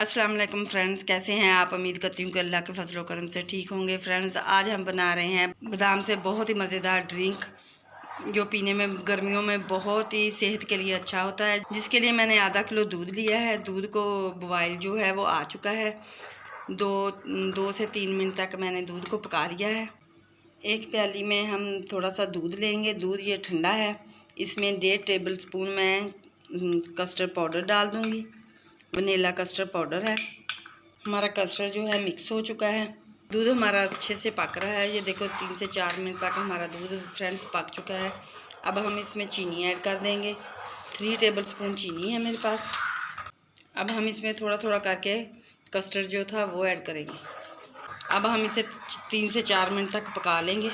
अस्सलाम वालेकुम फ्रेंड्स, कैसे हैं आप। उम्मीद करती हूँ कि अल्लाह के फजलो करम से ठीक होंगे। फ्रेंड्स, आज हम बना रहे हैं बादाम से बहुत ही मज़ेदार ड्रिंक, जो पीने में गर्मियों में बहुत ही सेहत के लिए अच्छा होता है। जिसके लिए मैंने आधा किलो दूध लिया है। दूध को बॉयल जो है वो आ चुका है। दो से 3 मिनट तक मैंने दूध को पका लिया है। एक प्याली में हम थोड़ा सा दूध लेंगे। दूध ये ठंडा है। इसमें 1.5 टेबल स्पून मैं कस्टर्ड पाउडर डाल दूँगी। वनीला कस्टर्ड पाउडर है। हमारा कस्टर्ड जो है मिक्स हो चुका है। दूध हमारा अच्छे से पक रहा है। ये देखो 3 से 4 मिनट तक हमारा दूध फ्रेंड्स पक चुका है। अब हम इसमें चीनी ऐड कर देंगे। 3 टेबल स्पून चीनी है मेरे पास। अब हम इसमें थोड़ा थोड़ा करके कस्टर्ड जो था वो ऐड करेंगे। अब हम इसे 3 से 4 मिनट तक पका लेंगे।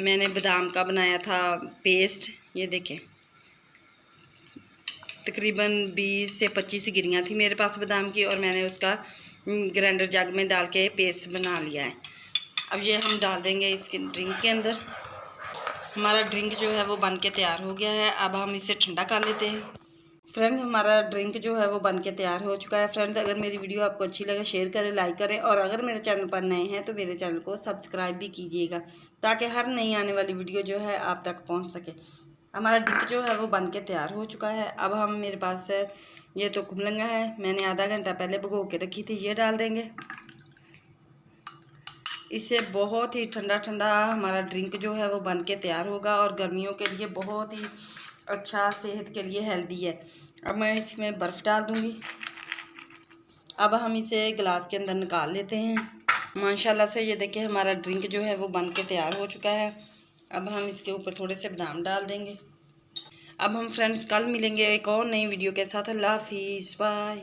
मैंने बादाम का बनाया था पेस्ट, ये देखें तकरीबन 20 से 25 गिरियाँ थी मेरे पास बादाम की, और मैंने उसका ग्राइंडर जग में डाल के पेस्ट बना लिया है। अब ये हम डाल देंगे इसके ड्रिंक के अंदर। हमारा ड्रिंक जो है वो बन के तैयार हो गया है। अब हम इसे ठंडा कर लेते हैं। फ्रेंड्स, हमारा ड्रिंक जो है वो बन के तैयार हो चुका है। फ्रेंड्स, अगर मेरी वीडियो आपको अच्छी लगे शेयर करें, लाइक करें, और अगर मेरे चैनल पर नए हैं तो मेरे चैनल को सब्सक्राइब भी कीजिएगा, ताकि हर नई आने वाली वीडियो जो है आप तक पहुँच सके। हमारा ड्रिंक जो है वो बन के तैयार हो चुका है। अब हम मेरे पास ये तो कुमलंगा है, मैंने आधा घंटा पहले भिगो के रखी थी, ये डाल देंगे। इससे बहुत ही ठंडा ठंडा हमारा ड्रिंक जो है वो बन के तैयार होगा, और गर्मियों के लिए बहुत ही अच्छा, सेहत के लिए हेल्दी है। अब मैं इसमें बर्फ़ डाल दूँगी। अब हम इसे गिलास के अंदर निकाल लेते हैं। माशाल्लाह से ये देखिए हमारा ड्रिंक जो है वो बन के तैयार हो चुका है। अब हम इसके ऊपर थोड़े से बादाम डाल देंगे। अब हम फ्रेंड्स कल मिलेंगे एक और नई वीडियो के साथ। अल्लाह हाफिज़, बाय।